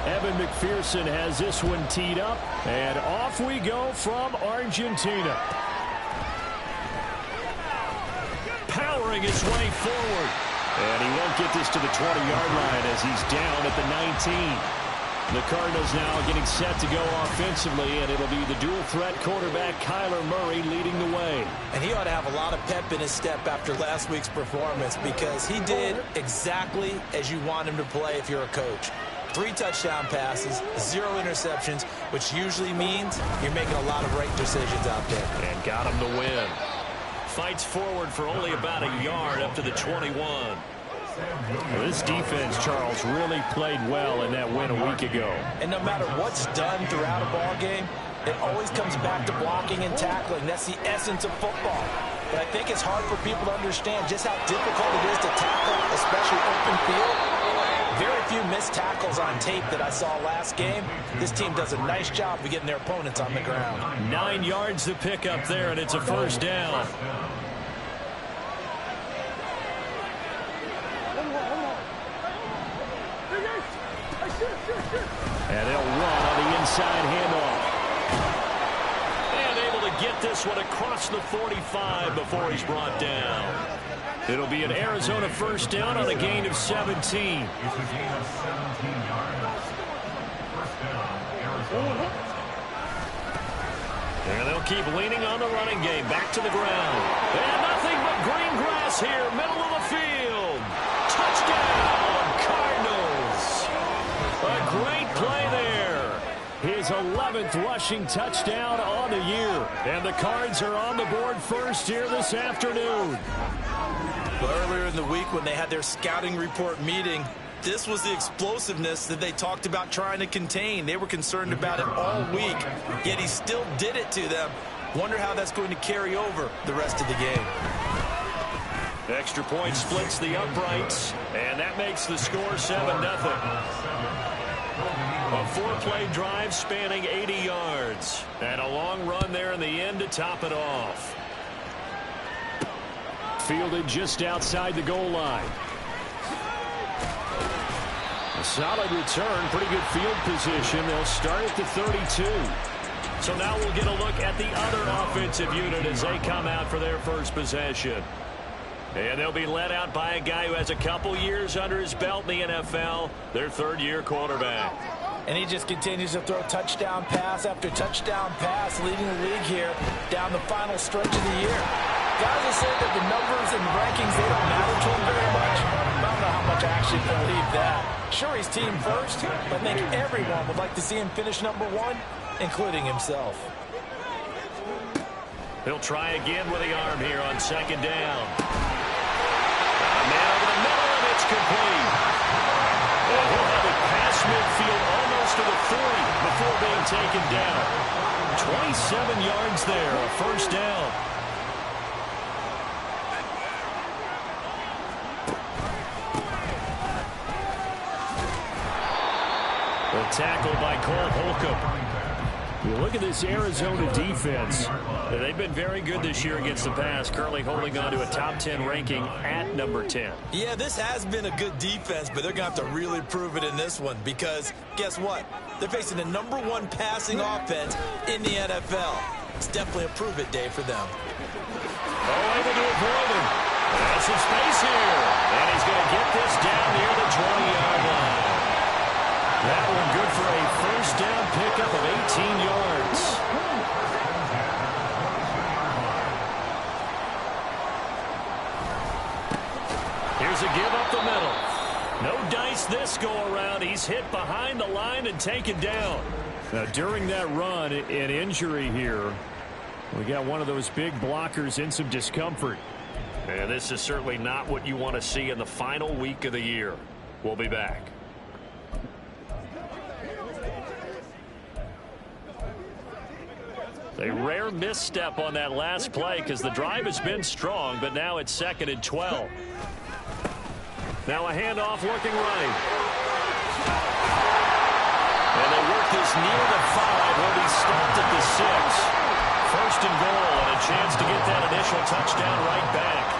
Evan McPherson has this one teed up, and off we go from Argentina. Powering his way forward. And he won't get this to the 20-yard line as he's down at the 19. The Cardinals now getting set to go offensively, and it'll be the dual-threat quarterback Kyler Murray leading the way. And he ought to have a lot of pep in his step after last week's performance because he did exactly as you want him to play if you're a coach. 3 touchdown passes, 0 interceptions, which usually means you're making a lot of right decisions out there. And got him the win. Fights forward for only about a yard up to the 21. Well, this defense, Charles, really played well in that win a week ago. And no matter what's done throughout a ball game, it always comes back to blocking and tackling. That's the essence of football. But I think it's hard for people to understand just how difficult it is to tackle, especially open field. Very few missed tackles on tape that I saw last game. This team does a nice job of getting their opponents on the ground. 9 yards to pick up there, and it's a first down. And they'll run on the inside handoff. And able to get this one across the 45 before he's brought down. It'll be an Arizona first down on a gain of 17. And they'll keep leaning on the running game. Back to the ground. And nothing but green grass here, middle of the field. Touchdown, Cardinals. A great play there. His 11th rushing touchdown on the year. And the Cards are on the board first here this afternoon. Earlier in the week when they had their scouting report meeting, this was the explosiveness that they talked about trying to contain. They were concerned about it all week, yet he still did it to them. Wonder how that's going to carry over the rest of the game. Extra point splits the uprights, and that makes the score 7-0. A 4-play drive spanning 80 yards, and a long run there in the end to top it off. Fielded just outside the goal line. A solid return, pretty good field position. They'll start at the 32. So now we'll get a look at the other offensive unit as they come out for their first possession. And they'll be led out by a guy who has a couple years under his belt in the NFL, their 3rd-year quarterback. And he just continues to throw touchdown pass after touchdown pass, leading the league here down the final stretch of the year. Guys will say that the numbers and rankings, they don't matter to him very much. I don't know how much I actually believe that. Sure, he's team first, but I think everyone would like to see him finish number 1, including himself. He'll try again with the arm here on 2nd down. A man over the middle, and it's complete. And he'll have it past midfield almost to the 40 before being taken down. 27 yards there, a first down. Tackled by Cole Holcomb. You look at this Arizona defense. They've been very good this year against the pass, currently holding on to a top 10 ranking at number 10. Yeah, this has been a good defense, but they're going to have to really prove it in this one because guess what? They're facing the number 1 passing offense in the NFL. It's definitely a prove-it day for them. Oh, able to avoid him. That's some space here. And he's going to get this down near the 20-yard line. That one good for a first down pickup of 18 yards. Here's a give up the middle. No dice this go around. He's hit behind the line and taken down. Now, during that run, an injury here. We got one of those big blockers in some discomfort. And this is certainly not what you want to see in the final week of the year. We'll be back. A rare misstep on that last play because the drive has been strong, but now it's 2nd and 12. Now a handoff looking right. And they work this near the 5. Will be stopped at the 6. 1st and goal, and a chance to get that initial touchdown right back.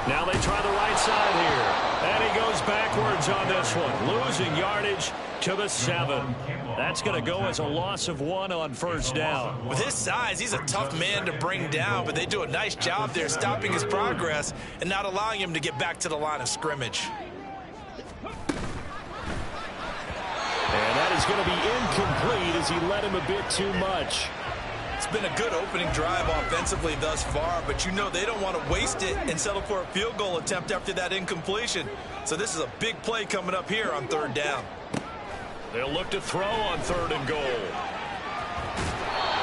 Now they try the right side here. And he goes backwards on this one, losing yardage to the 7. That's going to go as a loss of 1 on first down. With his size, he's a tough man to bring down, but they do a nice job there stopping his progress and not allowing him to get back to the line of scrimmage. And that is going to be incomplete as he led him a bit too much. It's been a good opening drive offensively thus far, but you know they don't want to waste it and settle for a field goal attempt after that incompletion. So this is a big play coming up here on third down. They'll look to throw on 3rd and goal.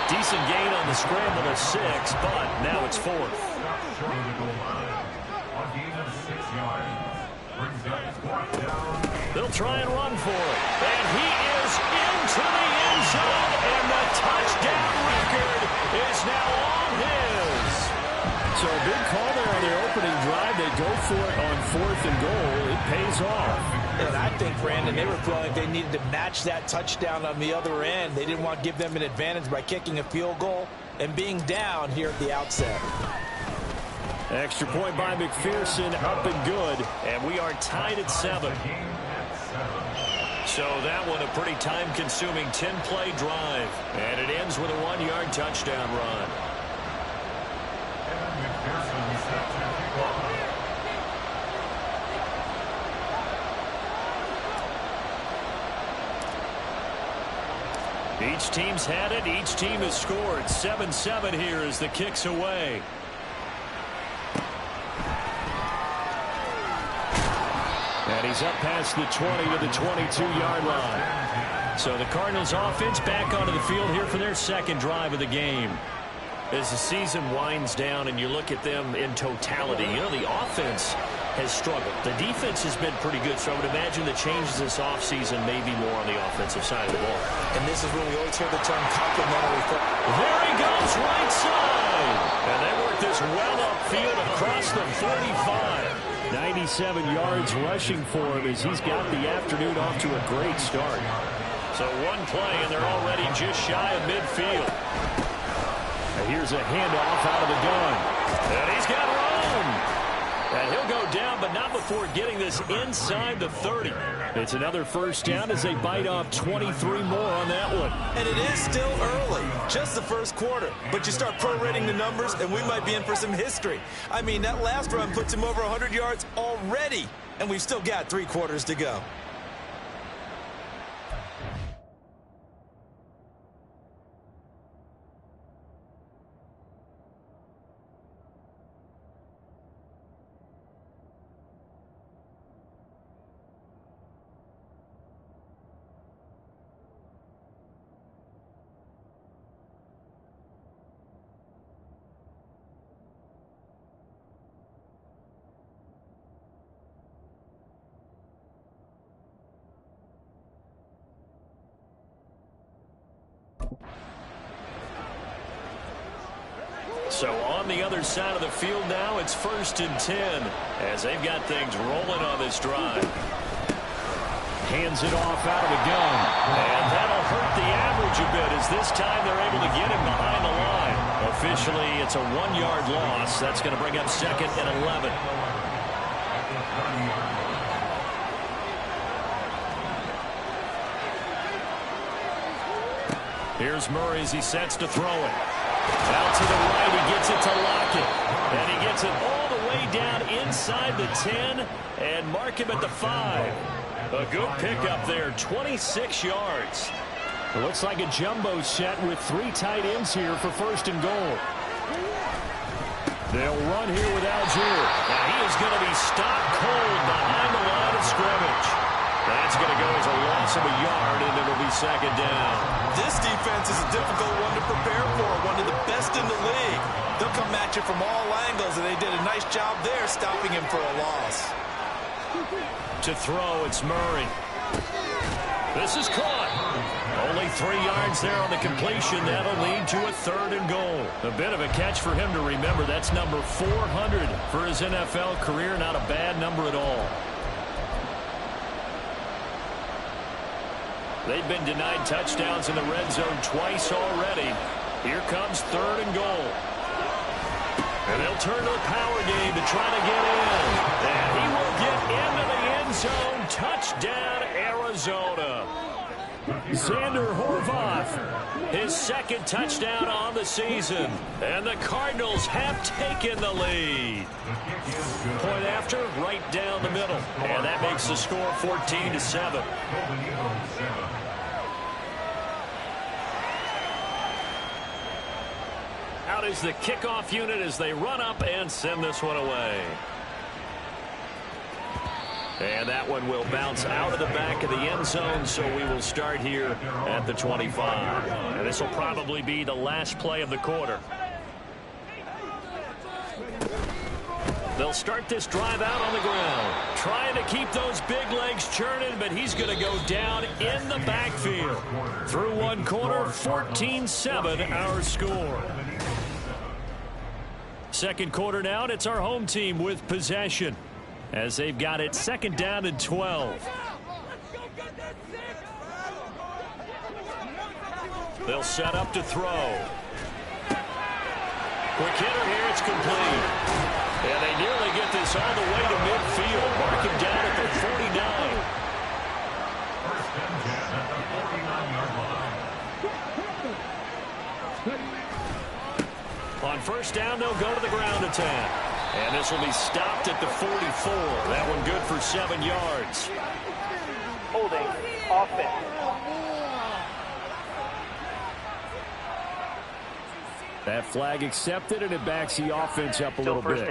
Decent gain on the scramble of 6, but now it's 4th. They'll try and run for it. And he is into the end zone, and the touchdown record is now all his. So a big call there on their opening drive. They go for it on 4th and goal. It pays off. And I think, Brandon, they were feeling like they needed to match that touchdown on the other end. They didn't want to give them an advantage by kicking a field goal and being down here at the outset. Extra point by McPherson, up and good. And we are tied at 7. So that one a pretty time-consuming 10-play drive. And it ends with a 1-yard touchdown run. Each team's had it. Each team has scored. 7-7 here as the kick's away. And he's up past the 20 to the 22-yard line. So the Cardinals offense back onto the field here for their second drive of the game. As the season winds down and you look at them in totality, you know, the offense has struggled. The defense has been pretty good, so I would imagine the changes this offseason may be more on the offensive side of the ball. And this is when we always hear the term complementary football. There he goes, right side. And they work this well upfield across the 45. 97 yards rushing for him as he's got the afternoon off to a great start. So one play, and they're already just shy of midfield. And here's a handoff out of the gun. And he's got room. And he'll go down, but not before getting this inside the 30. It's another first down as they bite off 23 more on that one. And it is still early, just the first quarter. But you start prorating the numbers, and we might be in for some history. I mean, that last run puts him over 100 yards already, and we've still got 3 quarters to go. So on the other side of the field now, it's 1st and 10 as they've got things rolling on this drive. Hands it off out of the gun. And that'll hurt the average a bit as this time they're able to get him behind the line. Officially, it's a 1-yard loss. That's going to bring up 2nd and 11. Here's Murray as he sets to throw it. Out to the right, he gets it to Lockett. And he gets it all the way down inside the 10 and mark him at the 5. A good pickup there, 26 yards. It looks like a jumbo set with 3 tight ends here for 1st and goal. They'll run here with Algier. Now he is going to be stopped cold behind the line of scrimmage. That's going to go as a loss of a yard, and it'll be 2nd down. This defense is a difficult one to prepare for, one of the best in the league. They'll come at you from all angles, and they did a nice job there stopping him for a loss. To throw, it's Murray. This is caught. Only 3 yards there on the completion. That'll lead to a 3rd and goal. A bit of a catch for him to remember. That's number 400 for his NFL career. Not a bad number at all. They've been denied touchdowns in the red zone twice already. Here comes 3rd and goal. And they'll turn to the power game to try to get in. And he will get into the end zone. Touchdown, Arizona. Xander Horvath, his 2nd touchdown on the season. And the Cardinals have taken the lead. Point after, right down the middle. And that makes the score 14-7. Out is the kickoff unit as they run up and send this one away. And that one will bounce out of the back of the end zone, so we will start here at the 25. And this will probably be the last play of the quarter. They'll start this drive out on the ground, trying to keep those big legs churning, but he's going to go down in the backfield. Through one quarter, 14-7 our score. Second quarter now, and it's our home team with possession, as they've got it 2nd down and 12. They'll set up to throw. Quick hitter here, it's complete. And they nearly get this all the way to midfield. Mark him down at the 49. On 1st down, they'll go to the ground attack. And this will be stopped at the 44. That one good for 7 yards. Holding offense. That flag accepted, and it backs the offense up a little bit.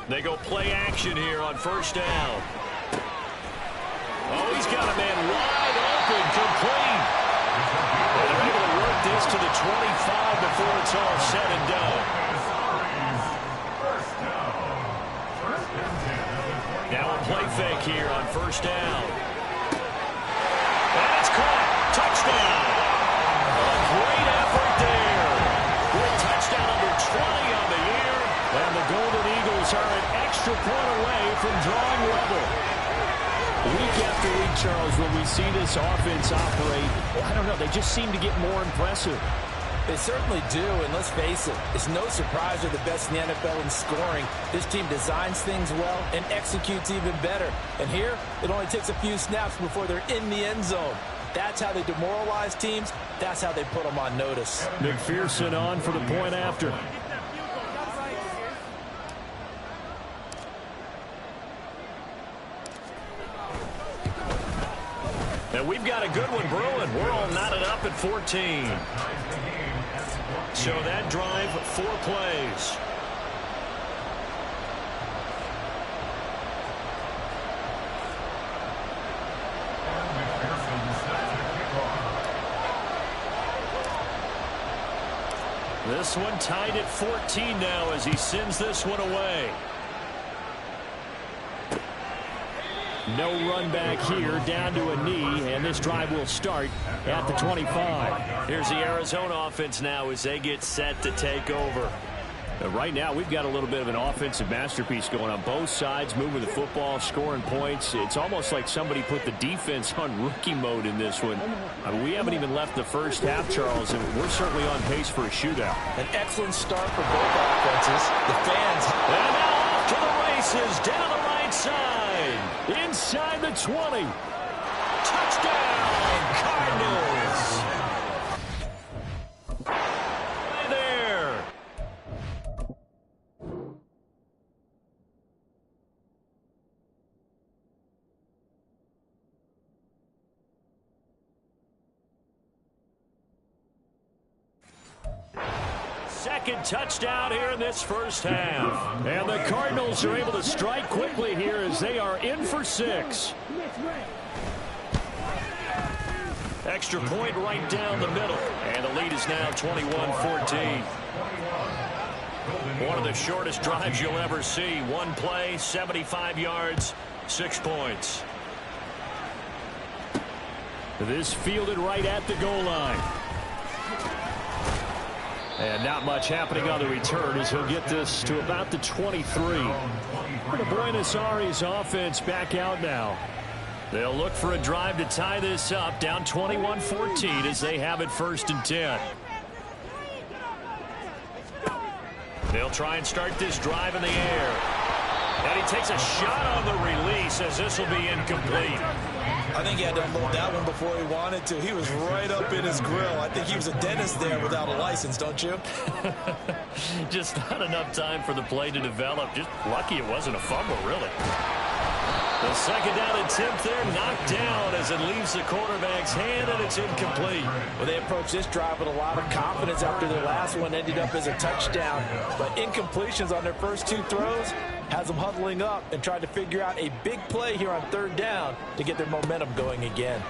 They go play action here on 1st down. Oh, he's got a man wide open, complete. And they're able to work this to the 25 before it's all said and done. Now a play fake here on 1st down. And it's caught. Touchdown. A great effort there. With touchdown number 20 on the year. And the Golden Eagles are an extra point away from drawing level. Week after week, Charles, when we see this offense operate, I don't know, they just seem to get more impressive. They certainly do, and let's face it, it's no surprise they're the best in the NFL in scoring. This team designs things well and executes even better. And here, it only takes a few snaps before they're in the end zone. That's how they demoralize teams. That's how they put them on notice. McPherson on for the point after. And we've got a good one brewing. We're all knotted up at 14. So that drive, 4 plays. This one tied at 14 now as he sends this one away. No run back here, down to a knee, and this drive will start at the 25. Here's the Arizona offense now as they get set to take over. Right now, we've got a little bit of an offensive masterpiece going on both sides, moving the football, scoring points. It's almost like somebody put the defense on rookie mode in this one. I mean, we haven't even left the first half, Charles, and we're certainly on pace for a shootout. An excellent start for both offenses. The fans. And now off to the races, down the right side. Inside the 20. Touchdown, Cardinals. Right there. Second touchdown here in this first half. And the Cardinals are able to strike quickly here as they are in for 6. Extra point right down the middle. And the lead is now 21-14. One of the shortest drives you'll ever see. One play, 75 yards, 6 points. This fielded right at the goal line. And not much happening on the return as he'll get this to about the 23. The Buenos Aires offense back out now. They'll look for a drive to tie this up, down 21-14 as they have it 1st and 10. They'll try and start this drive in the air. And he takes a shot on the release as this will be incomplete. I think he had to unload that one before he wanted to. He was right up in his grill. I think he was a dentist there without a license, don't you? Just not enough time for the play to develop. Just lucky it wasn't a fumble, really. The 2nd down attempt there knocked down as it leaves the quarterback's hand, and it's incomplete. Well, they approached this drive with a lot of confidence after their last one ended up as a touchdown. But incompletions on their first 2 throws has them huddling up and trying to figure out a big play here on 3rd down to get their momentum going again.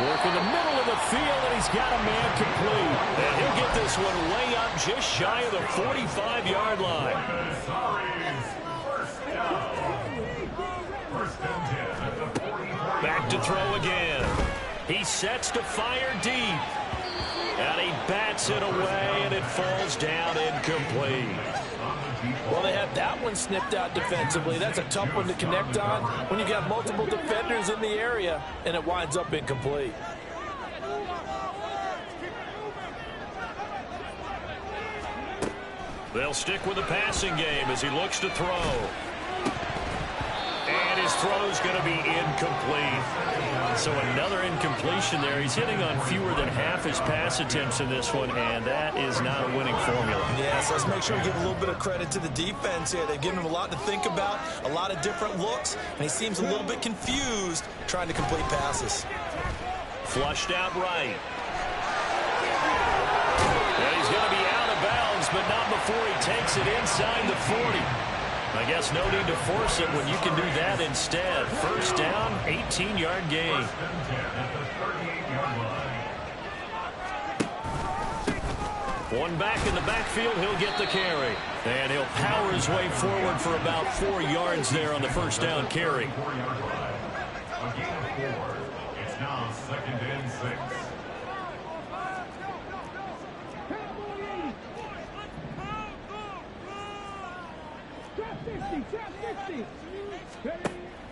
Work in the middle of the field, and he's got a man complete. And he'll get this one way up just shy of the 45-yard line. Back to throw again. He sets to fire deep. And he bats it away, and it falls down incomplete. Well, they have that one snipped out defensively. That's a tough one to connect on when you've got multiple defenders in the area, and it winds up incomplete. They'll stick with the passing game as he looks to throw. And his throw's going to be incomplete. So another incompletion there. He's hitting on fewer than half his pass attempts in this one, and that is not a winning formula. Yeah, so let's make sure we give a little bit of credit to the defense here. They've given him a lot to think about, a lot of different looks, and he seems a little bit confused trying to complete passes. Flushed out right. And he's going to be out of bounds, but not before he takes it inside the 40. I guess no need to force it when you can do that instead. 1st down, 18-yard gain. One back in the backfield, he'll get the carry. And he'll power his way forward for about 4 yards there on the 1st down carry. It's now 2nd and 6.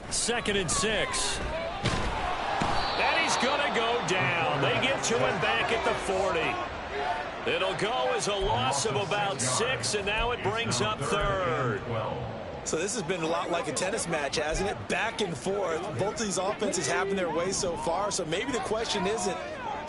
Second and 6. And he's going to go down. They get to him back at the 40. It'll go as a loss of about 6, and now it brings up 3rd. So this has been a lot like a tennis match, hasn't it? Back and forth. Both of these offenses having their way so far. So maybe the question isn't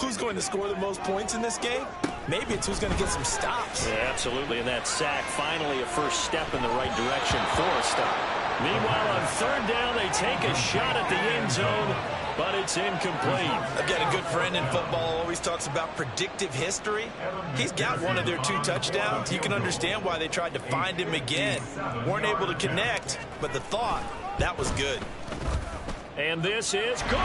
who's going to score the most points in this game. Maybe it's who's going to get some stops. Yeah, absolutely. And that sack, finally a first step in the right direction for a stop. Meanwhile, on 3rd down, they take a shot at the end zone, but it's incomplete. I've got a good friend in football who always talks about predictive history. He's got one of their 2 touchdowns. You can understand why they tried to find him again. Weren't able to connect, but the thought, that was good. And this is good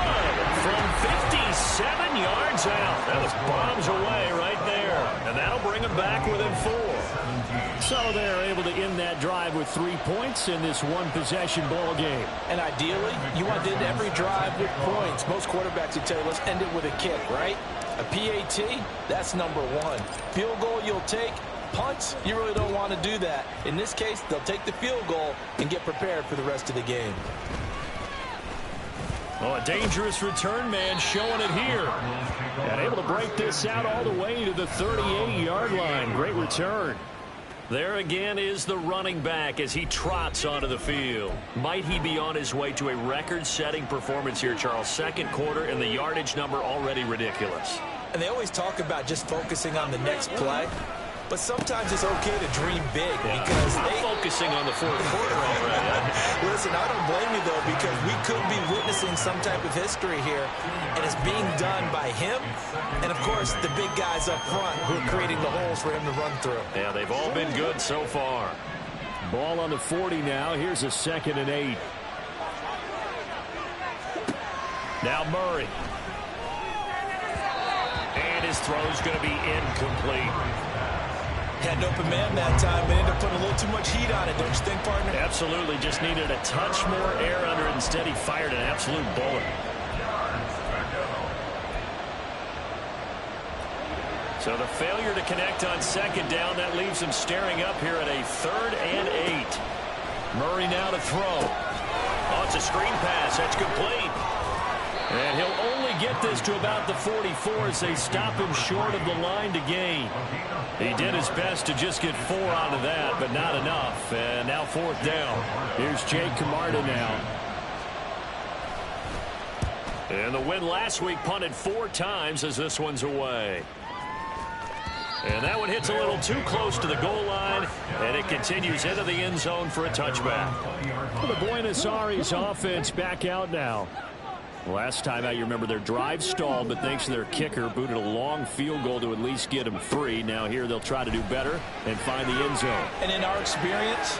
from 57 yards out. That was bombs away right there. And that'll bring them back within 4. So they're able to end that drive with 3 points in this one-possession ball game. And ideally, you want to end every drive with points. Most quarterbacks would tell you, let's end it with a kick, right? A PAT, that's number 1. Field goal you'll take. Punts, you really don't want to do that. In this case, they'll take the field goal and get prepared for the rest of the game. Oh, a dangerous return man showing it here. And able to break this out all the way to the 38-yard line. Great return. There again is the running back as he trots onto the field. Might he be on his way to a record-setting performance here, Charles? 2nd quarter and the yardage number already ridiculous. And they always talk about just focusing on the next play. But sometimes it's okay to dream big because they're focusing on the 4th quarter already. Listen, I don't blame you, though, because we could be witnessing some type of history here, and it's being done by him and, of course, the big guys up front who are creating the holes for him to run through. Yeah, they've all been good so far. Ball on the 40 now. Here's a 2nd and 8. Now Murray. And his throw's going to be incomplete. Had an open man that time, but ended up putting a little too much heat on it, don't you think, partner? Absolutely. Just needed a touch more air under it. Instead, he fired an absolute bullet. So the failure to connect on second down, that leaves him staring up here at a 3rd and 8. Murray now to throw. Oh, it's a screen pass. That's complete. And he'll only get this to about the 44 as they stop him short of the line to gain. He did his best to just get 4 out of that, but not enough. And now 4th down. Here's Jake Camarda now. And the win last week punted 4 times as this one's away. And that one hits a little too close to the goal line, and it continues into the end zone for a touchback. Well, the Buenos Aires offense back out now. Last time out, you remember their drive stalled, but thanks to their kicker, booted a long field goal to at least get them 3. Now here they'll try to do better and find the end zone. And in our experience,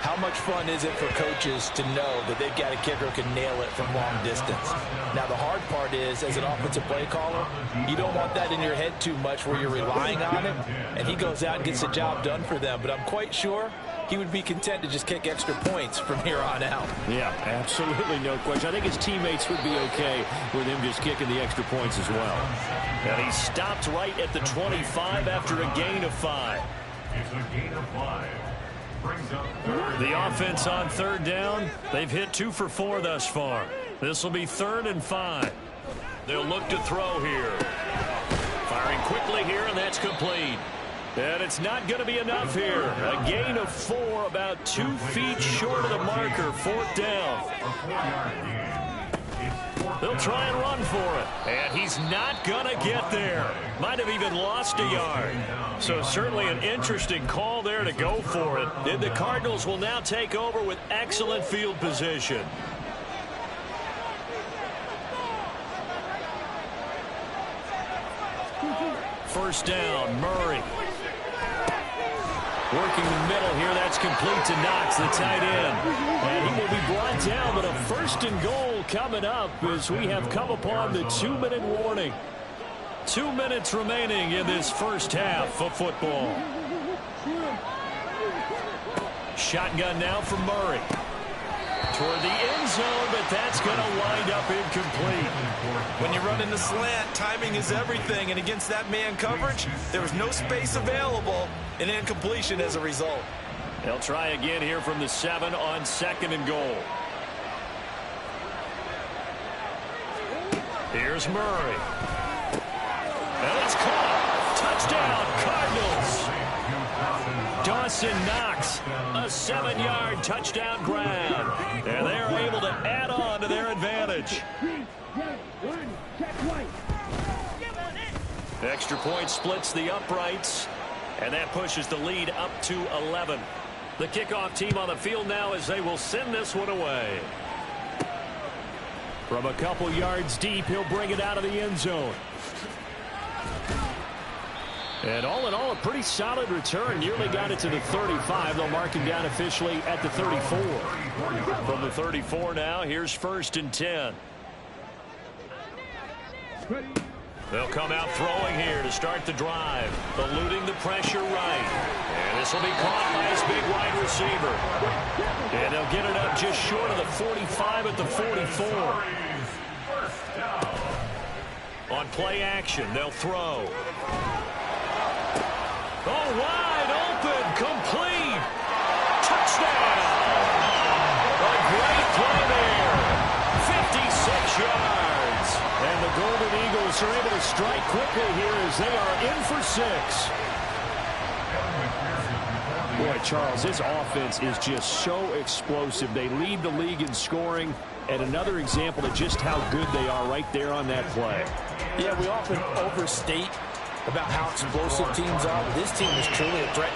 how much fun is it for coaches to know that they've got a kicker who can nail it from long distance? Now, the hard part is, as an offensive play caller, you don't want that in your head too much where you're relying on him, and he goes out and gets the job done for them. But I'm quite sure he would be content to just kick extra points from here on out. Yeah, absolutely no question. I think his teammates would be okay with him just kicking the extra points as well. And he stopped right at the 25 after a gain of 5. It's a gain of 5. The offense on 3rd down, they've hit 2 for 4 thus far. This will be 3rd and 5. They'll look to throw here. Firing quickly here, and that's complete. And it's not going to be enough here. A gain of 4, about 2 feet short of the marker. 4th down. They'll try and run for it. And he's not going to get there. Might have even lost a yard. So certainly an interesting call there to go for it. And the Cardinals will now take over with excellent field position. First down, Murray. Working the middle here, that's complete to Knox, the tight end. And he will be brought down, but a 1st and goal coming up as we have come upon the 2-minute warning. 2 minutes remaining in this first half of football. Shotgun now for Murray. Toward the end zone, but that's going to wind up incomplete. When you run in the slant, timing is everything, and against that man coverage, there was no space available, and incompletion as a result. They'll try again here from the 7 on 2nd and goal. Here's Murray. And it's caught. Touchdown, Cardinals. Dawson Knox, a 7-yard touchdown grab. And they're able to add on to their advantage. Extra point splits the uprights, and that pushes the lead up to 11. The kickoff team on the field now as they will send this one away. From a couple yards deep, he'll bring it out of the end zone. And all in all, a pretty solid return. Nearly got it to the 35. They'll mark him down officially at the 34. From the 34 now, here's 1st and 10. They'll come out throwing here to start the drive. Eluding the pressure right. And this will be caught by his big wide receiver. And they'll get it up just short of the 45 at the 44. On play action, they'll throw. Oh, wide open, complete. Touchdown. A great play there. 56 yards. And the Golden Eagles are able to strike quickly here as they are in for 6. Boy, Charles, this offense is just so explosive. They lead the league in scoring, and another example of just how good they are right there on that play. Yeah, we often overstate about how explosive teams are. This team is truly a threat to